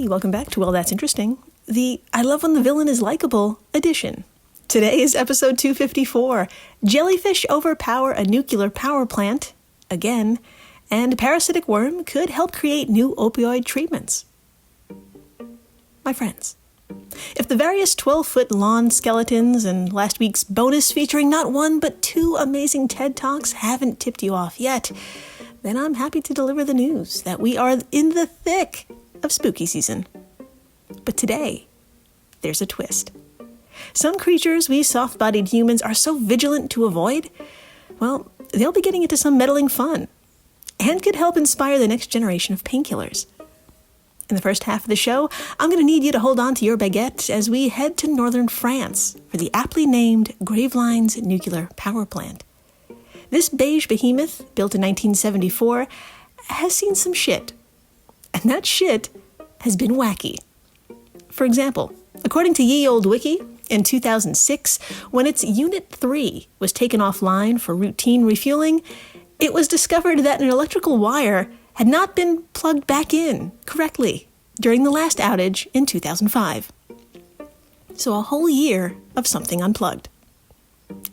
Hey, welcome back to Well, That's Interesting, the I Love When the Villain is Likeable edition. Today is episode 254, Jellyfish overpower a nuclear power plant, again, and parasitic worm could help create new opioid treatments. My friends, if the various 12-foot lawn skeletons and last week's bonus featuring not one but two amazing TED Talks haven't tipped you off yet, then I'm happy to deliver the news that we are in the thick of spooky season. But today, there's a twist. Some creatures we soft-bodied humans are so vigilant to avoid, well, they'll be getting into some meddling fun, and could help inspire the next generation of painkillers. In the first half of the show, I'm going to need you to hold on to your baguette as we head to northern France for the aptly named Gravelines nuclear power plant. This beige behemoth, built in 1974, has seen some shit. And that shit has been wacky. For example, according to Ye Olde Wiki, in 2006, when its Unit 3 was taken offline for routine refueling, it was discovered that an electrical wire had not been plugged back in correctly during the last outage in 2005. So a whole year of something unplugged.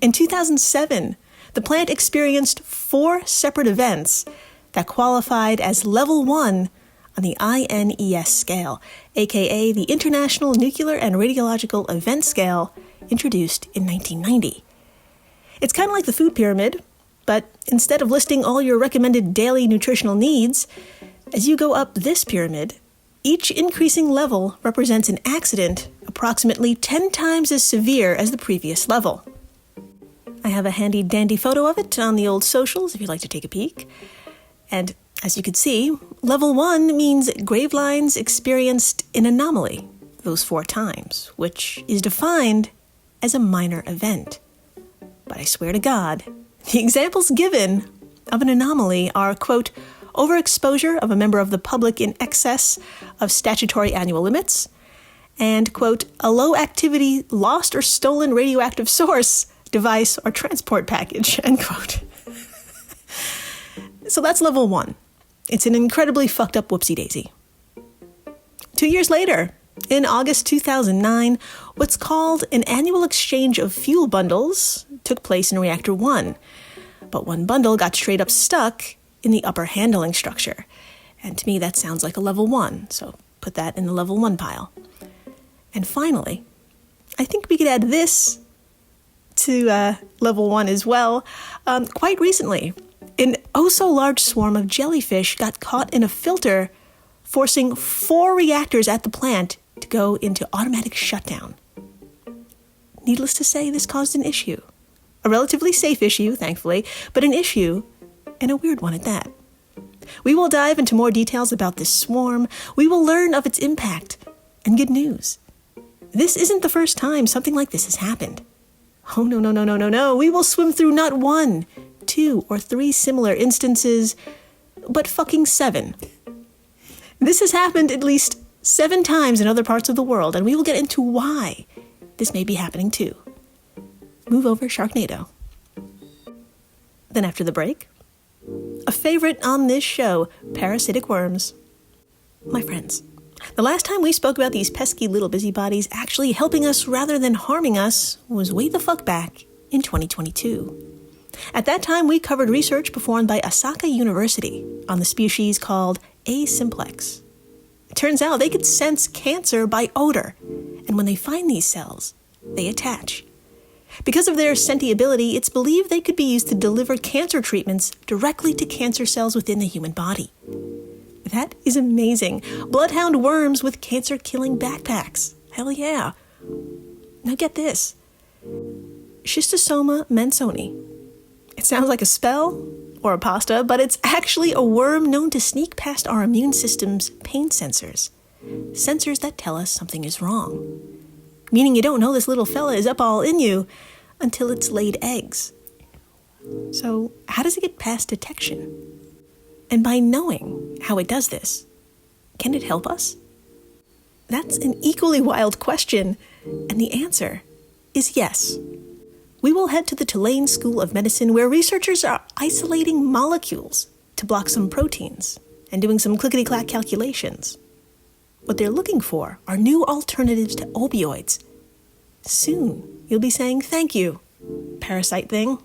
In 2007, the plant experienced 4 separate events that qualified as Level 1 on the INES scale, aka the International Nuclear and Radiological Event Scale, introduced in 1990. It's kind of like the food pyramid, but instead of listing all your recommended daily nutritional needs, as you go up this pyramid, each increasing level represents an accident approximately 10 times as severe as the previous level. I have a handy-dandy photo of it on the old socials if you'd like to take a peek. And as you can see, Level 1 means Gravelines experienced an anomaly those 4 times, which is defined as a minor event. But I swear to God, the examples given of an anomaly are, quote, overexposure of a member of the public in excess of statutory annual limits, and, quote, a low-activity, lost or stolen radioactive source, device, or transport package, end quote. So that's Level 1. It's an incredibly fucked up whoopsie-daisy. 2 years later, in August 2009, what's called an annual exchange of fuel bundles took place in Reactor 1. But one bundle got straight up stuck in the upper handling structure. And to me, that sounds like a Level 1, so put that in the Level 1 pile. And finally, I think we could add this to Level 1 as well. Quite recently, an oh-so-large swarm of jellyfish got caught in a filter, forcing 4 reactors at the plant to go into automatic shutdown. Needless to say, this caused an issue. A relatively safe issue, thankfully, but an issue, and a weird one at that. We will dive into more details about this swarm. We will learn of its impact, and good news. This isn't the first time something like this has happened. Oh, no. We will swim through not 1, 2, or 3 similar instances, but fucking 7. This has happened at least 7 times in other parts of the world, and we will get into why this may be happening too. Move over, Sharknado. Then after the break, a favorite on this show, parasitic worms. My friends, the last time we spoke about these pesky little busybodies actually helping us rather than harming us was way the fuck back in 2022. At that time, we covered research performed by Osaka University on the species called A. simplex. It turns out they could sense cancer by odor, and when they find these cells, they attach. Because of their sentiability, it's believed they could be used to deliver cancer treatments directly to cancer cells within the human body. That is amazing. Bloodhound worms with cancer-killing backpacks. Hell yeah. Now get this. Schistosoma mansoni. It sounds like a spell or a pasta, but it's actually a worm known to sneak past our immune system's pain sensors. Sensors that tell us something is wrong. Meaning you don't know this little fella is up all in you until it's laid eggs. So how does it get past detection? And by knowing how it does this, can it help us? That's an equally wild question, and the answer is yes. We will head to the Tulane School of Medicine, where researchers are isolating molecules to block some proteins and doing some clickety-clack calculations. What they're looking for are new alternatives to opioids. Soon, you'll be saying thank you, parasite thing.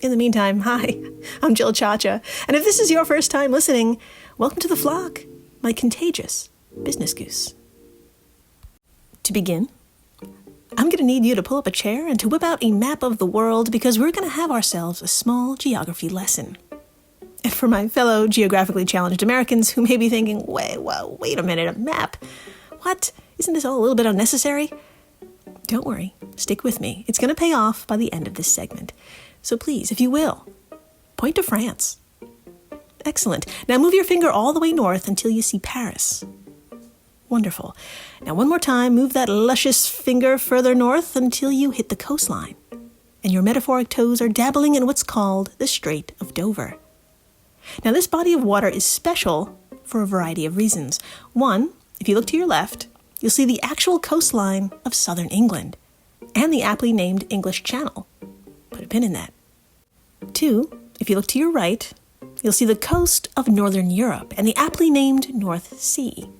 In the meantime, hi, I'm Jill Chacha, and if this is your first time listening, welcome to the flock, my contagious business goose. To begin, I'm going to need you to pull up a chair and to whip out a map of the world because we're going to have ourselves a small geography lesson. And for my fellow geographically challenged Americans who may be thinking, wait a minute, a map? What? Isn't this all a little bit unnecessary? Don't worry, stick with me. It's going to pay off by the end of this segment. So please, if you will, point to France. Excellent. Now move your finger all the way north until you see Paris. Wonderful. Now one more time, move that luscious finger further north until you hit the coastline. And your metaphoric toes are dabbling in what's called the Strait of Dover. Now this body of water is special for a variety of reasons. One, if you look to your left, you'll see the actual coastline of southern England and the aptly named English Channel. Put a pin in that. Two, if you look to your right, you'll see the coast of northern Europe and the aptly named North Sea.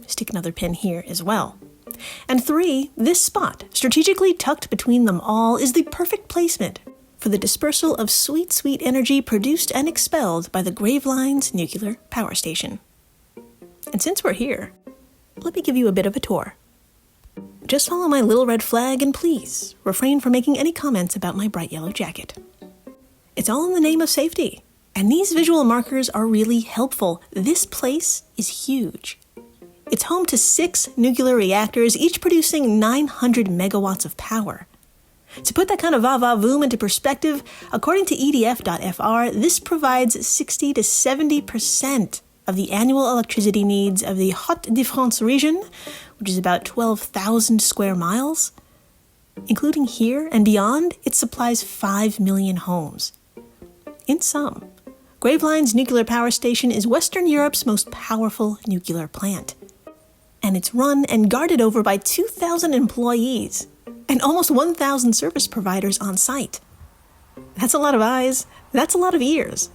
Stick another pin here as well. And three, this spot, strategically tucked between them all, is the perfect placement for the dispersal of sweet, sweet energy produced and expelled by the Gravelines nuclear power station. And since we're here, let me give you a bit of a tour. Just follow my little red flag and please refrain from making any comments about my bright yellow jacket. It's all in the name of safety, and these visual markers are really helpful. This place is huge. It's home to 6 nuclear reactors, each producing 900 megawatts of power. To put that kind of va-va-voom into perspective, according to EDF.fr, this provides 60 to 70% of the annual electricity needs of the Hauts-de-France region, which is about 12,000 square miles. Including here and beyond, it supplies 5 million homes. In sum, Gravelines Nuclear Power Station is Western Europe's most powerful nuclear plant. And it's run and guarded over by 2,000 employees and almost 1,000 service providers on site. That's a lot of eyes, that's a lot of ears.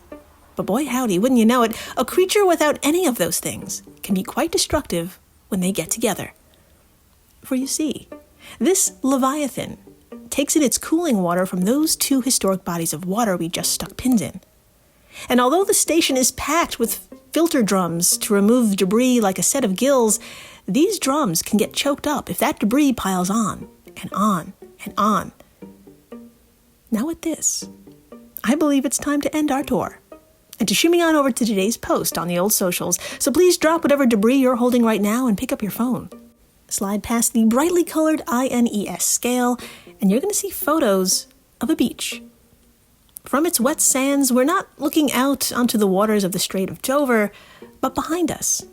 But boy howdy, wouldn't you know it, a creature without any of those things can be quite destructive when they get together. For you see, this Leviathan takes in its cooling water from those 2 historic bodies of water we just stuck pins in. And although the station is packed with filter drums to remove debris like a set of gills, these drums can get choked up if that debris piles on and on and on. Now with this, I believe it's time to end our tour and to shimmy on over to today's post on the old socials. So please drop whatever debris you're holding right now and pick up your phone. Slide past the brightly colored INES scale, and you're going to see photos of a beach. From its wet sands, we're not looking out onto the waters of the Strait of Dover, but behind us,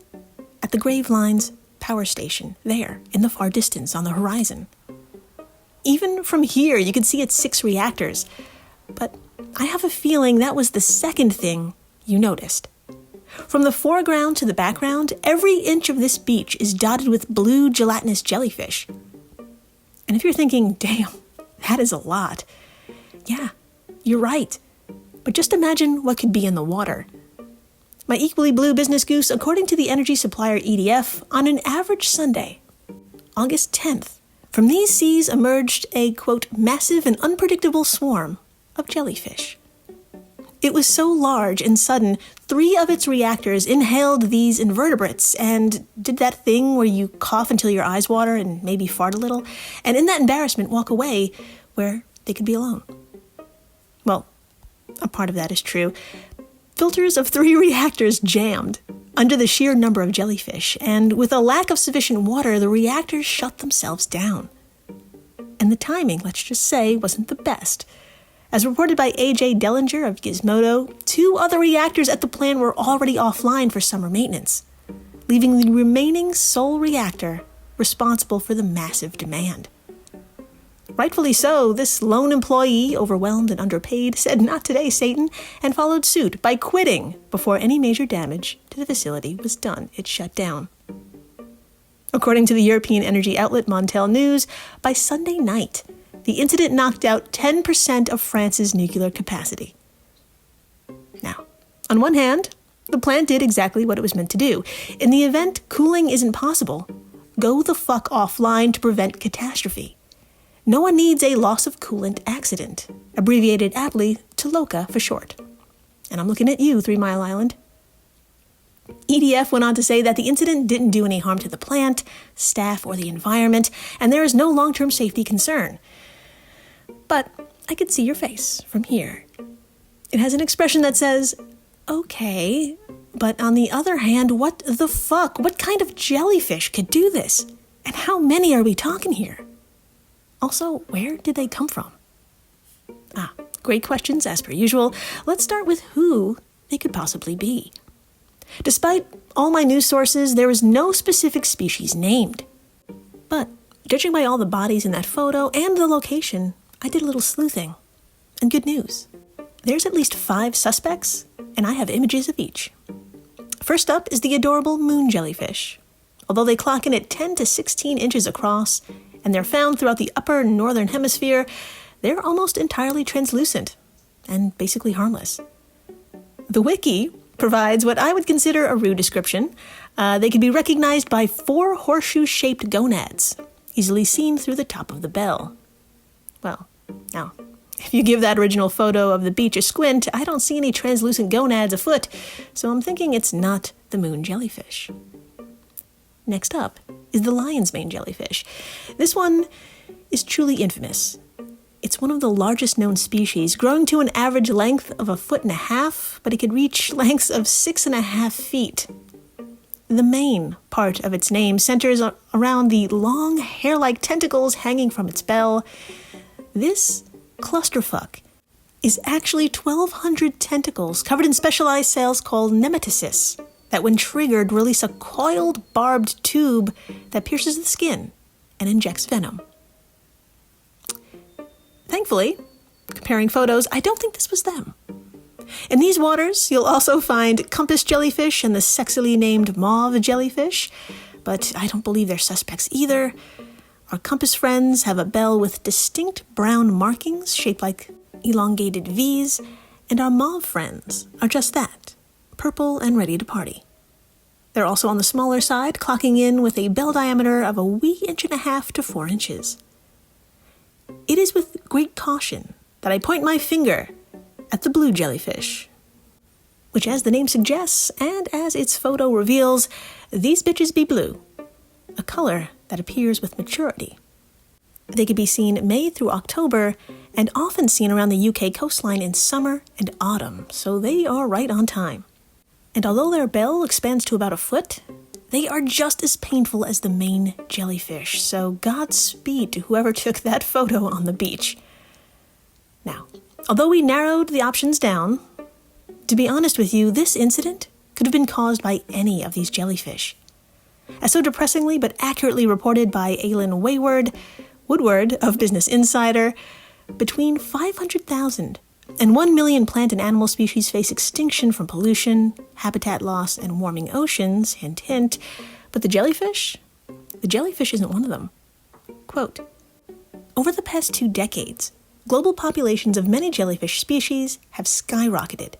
at the Gravelines power station, there, in the far distance on the horizon. Even from here, you can see its 6 reactors, but I have a feeling that was the second thing you noticed. From the foreground to the background, every inch of this beach is dotted with blue gelatinous jellyfish. And if you're thinking, damn, that is a lot. Yeah, you're right. But just imagine what could be in the water. My equally blue business goose, according to the energy supplier EDF, on an average Sunday, August 10th, from these seas emerged a, quote, massive and unpredictable swarm of jellyfish. It was so large and sudden, 3 of its reactors inhaled these invertebrates and did that thing where you cough until your eyes water and maybe fart a little, and in that embarrassment walk away where they could be alone. Well, a part of that is true. Filters of 3 reactors jammed under the sheer number of jellyfish, and with a lack of sufficient water, the reactors shut themselves down. And the timing, let's just say, wasn't the best. As reported by A.J. Dellinger of Gizmodo, 2 other reactors at the plant were already offline for summer maintenance, leaving the remaining sole reactor responsible for the massive demand. Rightfully so, this lone employee, overwhelmed and underpaid, said, "Not today, Satan," and followed suit by quitting before any major damage to the facility was done. It shut down. According to the European energy outlet Montel News, by Sunday night, the incident knocked out 10% of France's nuclear capacity. Now, on one hand, The plant did exactly what it was meant to do. In the event cooling isn't possible, go the fuck offline to prevent catastrophe. No one needs a loss of coolant accident, abbreviated aptly to LOCA for short. And I'm looking at you, 3 Mile Island. EDF went on to say that the incident didn't do any harm to the plant, staff, or the environment, and there is no long-term safety concern. But I could see your face from here. It has an expression that says, okay, but on the other hand, what the fuck? What kind of jellyfish could do this? And how many are we talking here? Also, where did they come from? Great questions as per usual. Let's start with who they could possibly be. Despite all my news sources, there is no specific species named. But judging by all the bodies in that photo and the location, I did a little sleuthing. And good news. There's at least 5 suspects, and I have images of each. First up is the adorable moon jellyfish. Although they clock in at 10 to 16 inches across, and they're found throughout the upper northern hemisphere, they're almost entirely translucent and basically harmless. The wiki provides what I would consider a rude description. They can be recognized by 4 horseshoe-shaped gonads, easily seen through the top of the bell. Well, now, if you give that original photo of the beach a squint, I don't see any translucent gonads afoot, so I'm thinking it's not the moon jellyfish. Next up is the lion's mane jellyfish. This one is truly infamous. It's one of the largest known species, growing to an average length of 1.5 feet, but it could reach lengths of 6.5 feet. The main part of its name centers around the long hair-like tentacles hanging from its bell. This clusterfuck is actually 1,200 tentacles covered in specialized cells called nematocysts that, when triggered, release a coiled, barbed tube that pierces the skin and injects venom. Thankfully, comparing photos, I don't think this was them. In these waters, you'll also find compass jellyfish and the sexily named mauve jellyfish, but I don't believe they're suspects either. Our compass friends have a bell with distinct brown markings shaped like elongated V's, and our mauve friends are just that, purple and ready to party. They're also on the smaller side, clocking in with a bell diameter of a wee 1.5 to 4 inches. It is with great caution that I point my finger at the blue jellyfish, which, as the name suggests, and as its photo reveals, these bitches be blue, a color that appears with maturity. They can be seen May through October, and often seen around the UK coastline in summer and autumn, so they are right on time. And although their bell expands to about 1 foot, they are just as painful as the main jellyfish, so Godspeed to whoever took that photo on the beach. Now, although we narrowed the options down, to be honest with you, this incident could have been caused by any of these jellyfish. As so depressingly but accurately reported by Aylin Woodward of Business Insider, between 500,000 and 1 million plant and animal species face extinction from pollution, habitat loss, and warming oceans, hint, hint, but the jellyfish isn't one of them. Quote, over the past 2 decades, global populations of many jellyfish species have skyrocketed.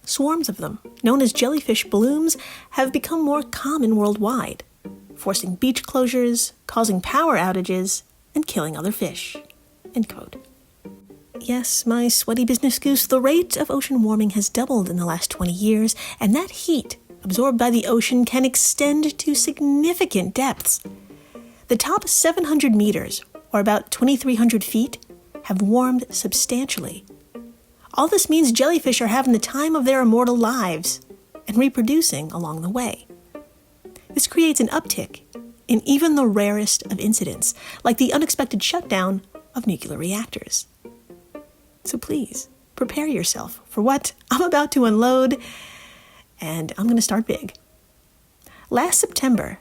Swarms of them, known as jellyfish blooms, have become more common worldwide, forcing beach closures, causing power outages, and killing other fish. End quote. Yes, my sweaty business goose, the rate of ocean warming has doubled in the last 20 years, and that heat absorbed by the ocean can extend to significant depths. The top 700 meters, or about 2,300 feet, have warmed substantially. All this means jellyfish are having the time of their immortal lives and reproducing along the way. This creates an uptick in even the rarest of incidents, like the unexpected shutdown of nuclear reactors. So please, prepare yourself for what I'm about to unload, and I'm going to start big. Last September,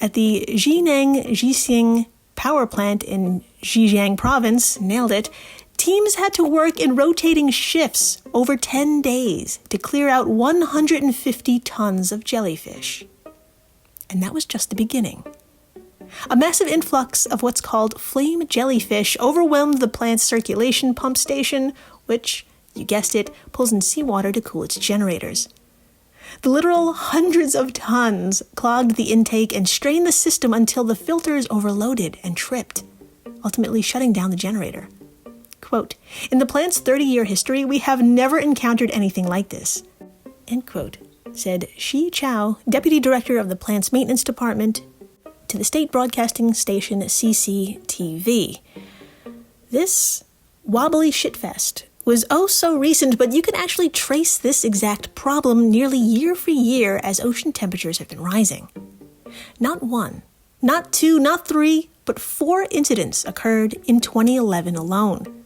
at the Jixing power plant in Zhejiang province, nailed it, teams had to work in rotating shifts over 10 days to clear out 150 tons of jellyfish. And that was just the beginning. A massive influx of what's called flame jellyfish overwhelmed the plant's circulation pump station, which, you guessed it, pulls in seawater to cool its generators. The literal hundreds of tons clogged the intake and strained the system until the filters overloaded and tripped, ultimately shutting down the generator. Quote, "In the plant's 30-year history, we have never encountered anything like this," end quote, said Shi Chao, deputy director of the plant's maintenance department, to the state broadcasting station CCTV. This wobbly shitfest was oh so recent, but you can actually trace this exact problem nearly year for year as ocean temperatures have been rising. Not one, not two, not three, but 4 incidents occurred in 2011 alone.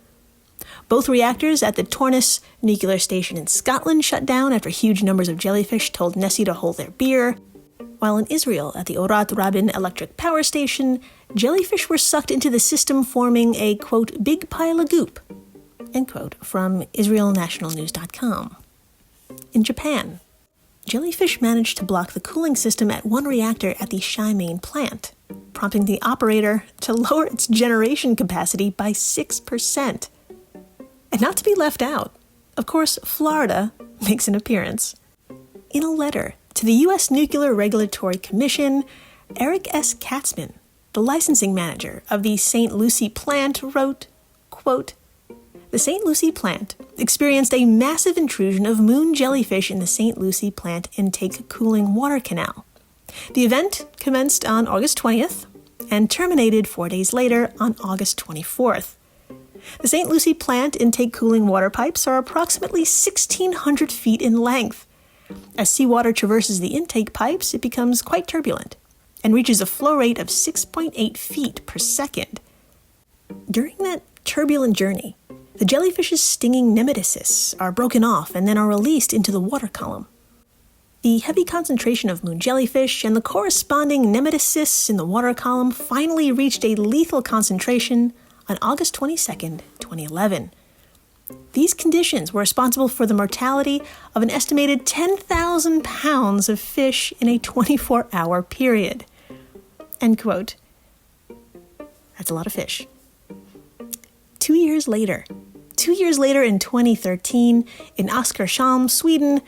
Both reactors at the Torness nuclear station in Scotland shut down after huge numbers of jellyfish told Nessie to hold their beer, while in Israel at the Orat Rabin electric power station, jellyfish were sucked into the system, forming a, quote, big pile of goop, end quote, from IsraelNationalNews.com. In Japan, jellyfish managed to block the cooling system at one reactor at the Shimane plant, prompting the operator to lower its generation capacity by 6%. And not to be left out, of course, Florida makes an appearance. In a letter to the U.S. Nuclear Regulatory Commission, Eric S. Katzman, the licensing manager of the St. Lucie plant, wrote, quote, "The St. Lucie plant experienced a massive intrusion of moon jellyfish in the St. Lucie plant intake cooling water canal. The event commenced on August 20th and terminated 4 days later on August 24th. The St. Lucie plant intake cooling water pipes are approximately 1,600 feet in length. As seawater traverses the intake pipes, it becomes quite turbulent and reaches a flow rate of 6.8 feet per second. During that turbulent journey, the jellyfish's stinging nematocysts are broken off and then are released into the water column. The heavy concentration of moon jellyfish and the corresponding nematocysts in the water column finally reached a lethal concentration on August 22nd, 2011. These conditions were responsible for the mortality of an estimated 10,000 pounds of fish in a 24-hour period." End quote. That's a lot of fish. 2 years later in 2013, in Oskarshamn, Sweden,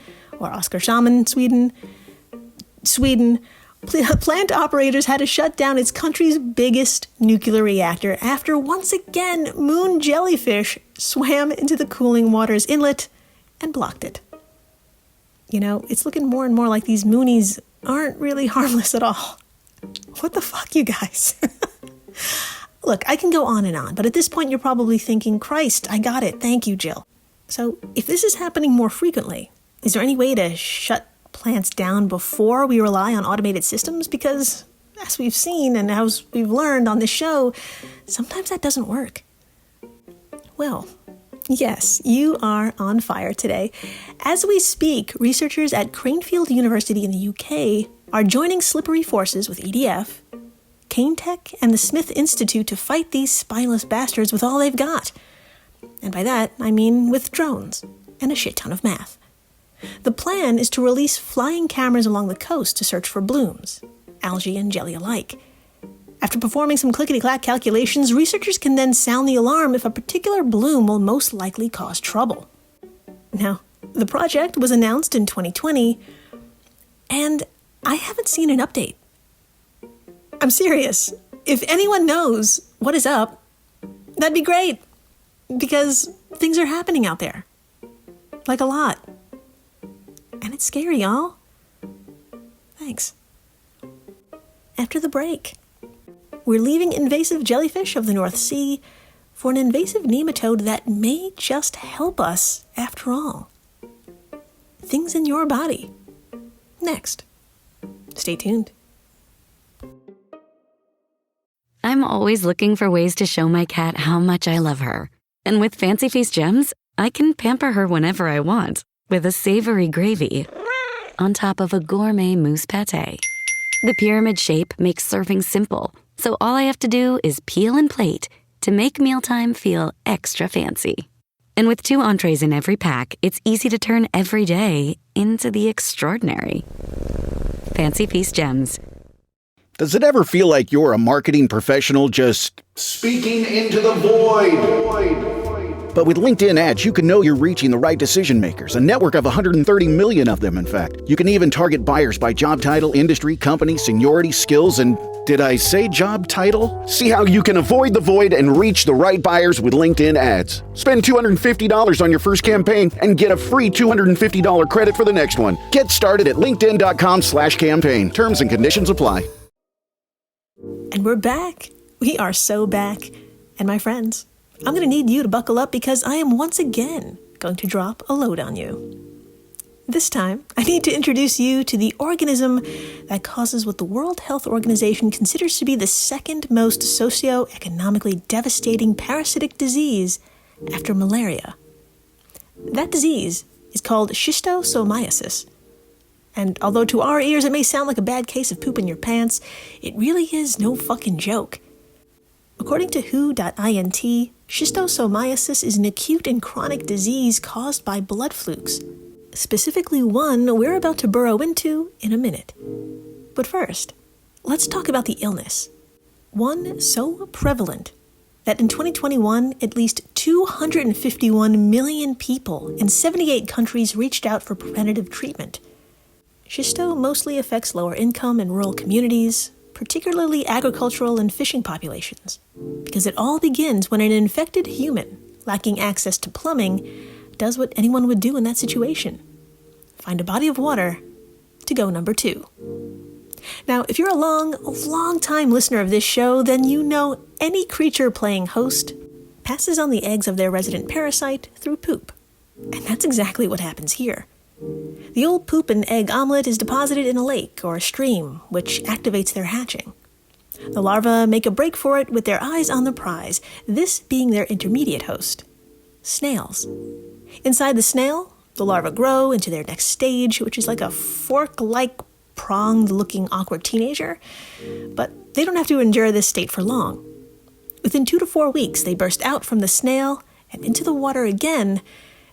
plant operators had to shut down its country's biggest nuclear reactor after once again moon jellyfish swam into the cooling water's inlet and blocked it. You know, it's looking more and more like these moonies aren't really harmless at all. What the fuck, you guys? Look, I can go on and on, but at this point you're probably thinking, Christ, I got it, thank you, Jill. So if this is happening more frequently, is there any way to shut plants down before we rely on automated systems? Because, as we've seen and as we've learned on this show, sometimes that doesn't work. Well, yes, you are on fire today. As we speak, researchers at Cranfield University in the UK are joining slippery forces with EDF, Canetech, and the Smith Institute to fight these spineless bastards with all they've got. And by that, I mean with drones and a shit ton of math. The plan is to release flying cameras along the coast to search for blooms, algae and jelly alike. After performing some clickety-clack calculations, researchers can then sound the alarm if a particular bloom will most likely cause trouble. Now, the project was announced in 2020, and I haven't seen an update. I'm serious. If anyone knows what is up, that'd be great, because things are happening out there. Like a lot. And it's scary, y'all. Thanks. After the break, we're leaving invasive jellyfish of the North Sea for an invasive nematode that may just help us after all. Things in your body. Next. Stay tuned. I'm always looking for ways to show my cat how much I love her. And with Fancy Feast gems, I can pamper her whenever I want with a savory gravy on top of a gourmet mousse pâté. The pyramid shape makes serving simple, so all I have to do is peel and plate to make mealtime feel extra fancy. And with 2 entrees in every pack, it's easy to turn every day into the extraordinary. Fancy Feast gems. Does it ever feel like you're a marketing professional just speaking into the void? But with LinkedIn ads, you can know you're reaching the right decision makers, a network of 130 million of them, in fact. You can even target buyers by job title, industry, company, seniority, skills, and did I say job title? See how you can avoid the void and reach the right buyers with LinkedIn ads. Spend $250 on your first campaign and get a free $250 credit for the next one. Get started at linkedin.com/campaign. Terms and conditions apply. And we're back. We are so back. And my friends, I'm going to need you to buckle up because I am once again going to drop a load on you. This time, I need to introduce you to the organism that causes what the World Health Organization considers to be the second most socioeconomically devastating parasitic disease after malaria. That disease is called schistosomiasis. And although to our ears it may sound like a bad case of poop in your pants, it really is no fucking joke. According to WHO.int, schistosomiasis is an acute and chronic disease caused by blood flukes, specifically one we're about to burrow into in a minute. But first, let's talk about the illness. One so prevalent that in 2021, at least 251 million people in 78 countries reached out for preventative treatment. Schisto mostly affects lower income and rural communities, particularly agricultural and fishing populations, because it all begins when an infected human, lacking access to plumbing, does what anyone would do in that situation: find a body of water to go number 2. Now, if you're a long-time listener of this show, then you know any creature playing host passes on the eggs of their resident parasite through poop. And that's exactly what happens here. The old poop and egg omelet is deposited in a lake or a stream, which activates their hatching. The larvae make a break for it with their eyes on the prize, this being their intermediate host: snails. Inside the snail, the larvae grow into their next stage, which is like a fork-like, pronged-looking awkward teenager, but they don't have to endure this state for long. Within 2 to 4 weeks, they burst out from the snail and into the water again,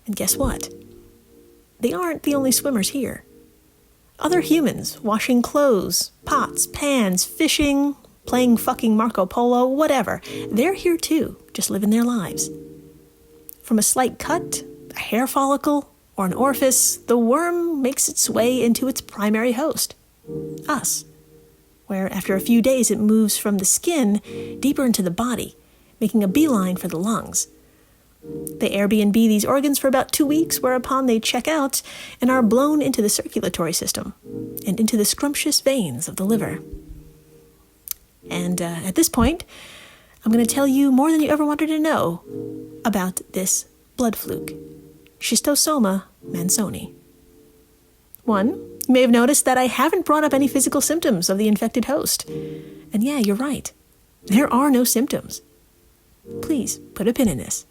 and guess what? They aren't the only swimmers here. Other humans, washing clothes, pots, pans, fishing, playing fucking Marco Polo, whatever, they're here too, just living their lives. From a slight cut, a hair follicle, or an orifice, the worm makes its way into its primary host, us, where after a few days it moves from the skin deeper into the body, making a beeline for the lungs. They Airbnb these organs for about 2 weeks, whereupon they check out and are blown into the circulatory system and into the scrumptious veins of the liver. And at this point, I'm going to tell you more than you ever wanted to know about this blood fluke, Schistosoma mansoni. 1, you may have noticed that I haven't brought up any physical symptoms of the infected host. And yeah, you're right. There are no symptoms. Please put a pin in this.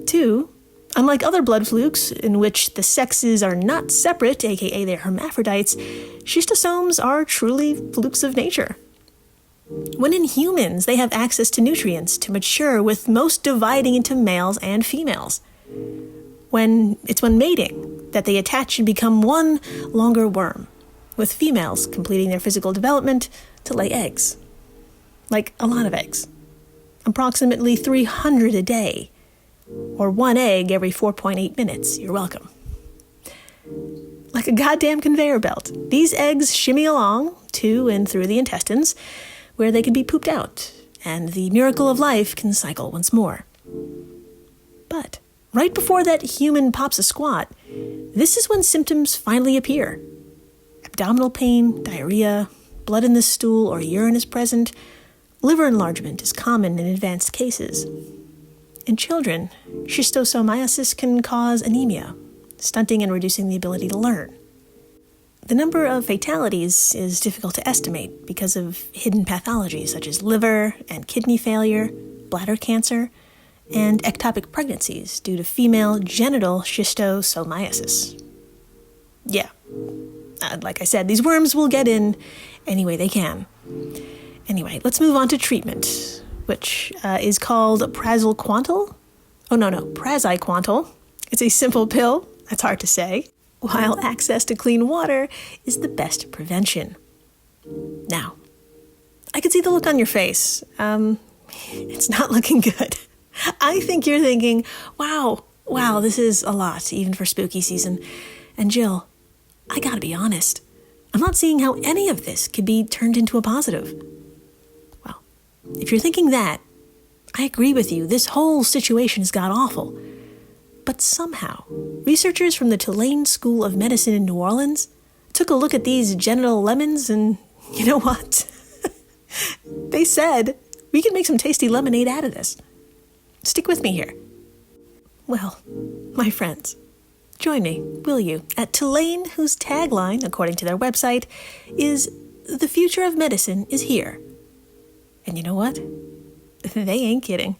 2, unlike other blood flukes in which the sexes are not separate, aka they're hermaphrodites, schistosomes are truly flukes of nature. When in humans, they have access to nutrients to mature, with most dividing into males and females. When mating that they attach and become one longer worm, with females completing their physical development to lay eggs. Like a lot of eggs. Approximately 300 a day. Or 1 egg every 4.8 minutes. You're welcome. Like a goddamn conveyor belt, these eggs shimmy along to and through the intestines, where they can be pooped out, and the miracle of life can cycle once more. But right before that human pops a squat, this is when symptoms finally appear. Abdominal pain, diarrhea, blood in the stool or urine is present. Liver enlargement is common in advanced cases. In children, schistosomiasis can cause anemia, stunting and reducing the ability to learn. The number of fatalities is difficult to estimate because of hidden pathologies such as liver and kidney failure, bladder cancer, and ectopic pregnancies due to female genital schistosomiasis. Yeah, like I said, these worms will get in any way they can. Anyway, let's move on to treatment, which is called praziquantel. Praziquantel. It's a simple pill, that's hard to say, while access to clean water is the best prevention. Now, I can see the look on your face. It's not looking good. I think you're thinking, wow, this is a lot, even for spooky season. And Jill, I gotta be honest. I'm not seeing how any of this could be turned into a positive. Well, if you're thinking that, I agree with you. This whole situation has got awful. But somehow, researchers from the Tulane School of Medicine in New Orleans took a look at these genital lemons and you know what? They said, we can make some tasty lemonade out of this. Stick with me here. Well, my friends, join me, will you, at Tulane, whose tagline, according to their website, is "The future of medicine is here." And you know what? They ain't kidding.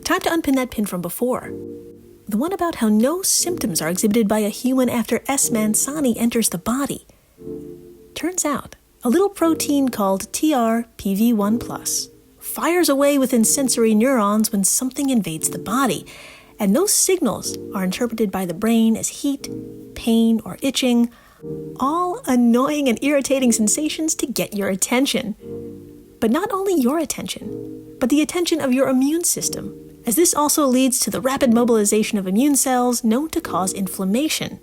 Time to unpin that pin from before. The one about how no symptoms are exhibited by a human after S. mansani enters the body. Turns out, a little protein called TRPV1+ fires away within sensory neurons when something invades the body, and those signals are interpreted by the brain as heat, pain, or itching, all annoying and irritating sensations to get your attention. But not only your attention, but the attention of your immune system, as this also leads to the rapid mobilization of immune cells known to cause inflammation.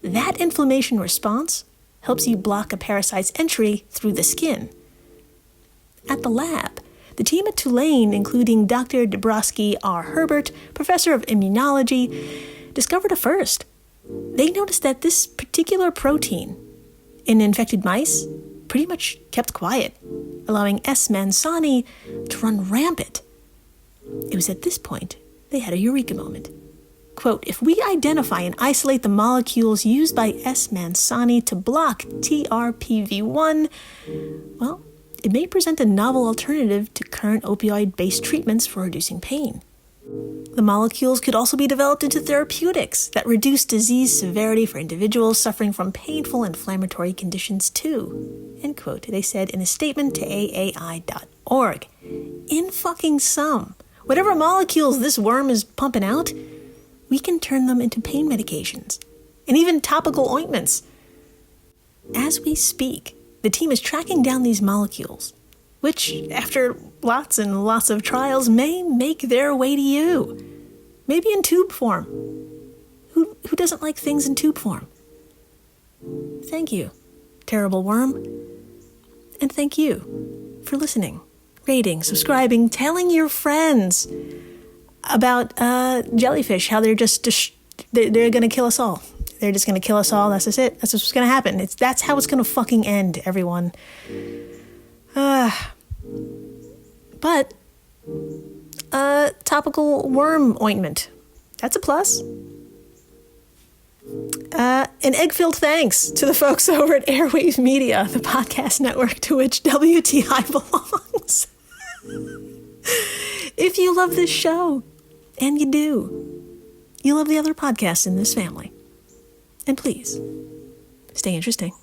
That inflammation response helps you block a parasite's entry through the skin. At the lab, the team at Tulane, including Dr. Dabrowski R. Herbert, professor of immunology, discovered a first. They noticed that this particular protein in infected mice pretty much kept quiet, allowing S. mansani to run rampant. It was at this point they had a eureka moment. Quote, if we identify and isolate the molecules used by S. mansani to block TRPV1, well, it may present a novel alternative to current opioid-based treatments for reducing pain. The molecules could also be developed into therapeutics that reduce disease severity for individuals suffering from painful inflammatory conditions too, end quote, they said in a statement to AAI.org. In fucking sum, whatever molecules this worm is pumping out, we can turn them into pain medications, and even topical ointments. As we speak, the team is tracking down these molecules, which, after lots and lots of trials, may make their way to you. Maybe in tube form. Who doesn't like things in tube form? Thank you, terrible worm. And thank you for listening, rating, subscribing, telling your friends about jellyfish, how they're they're going to kill us all. They're just going to kill us all. That's just it. That's what's going to happen. That's how it's going to fucking end, everyone. But topical worm ointment. That's a plus. An egg-filled thanks to the folks over at Airwaves Media, the podcast network to which WTI belongs. If you love this show, and you do, you love the other podcasts in this family, and please, stay interesting.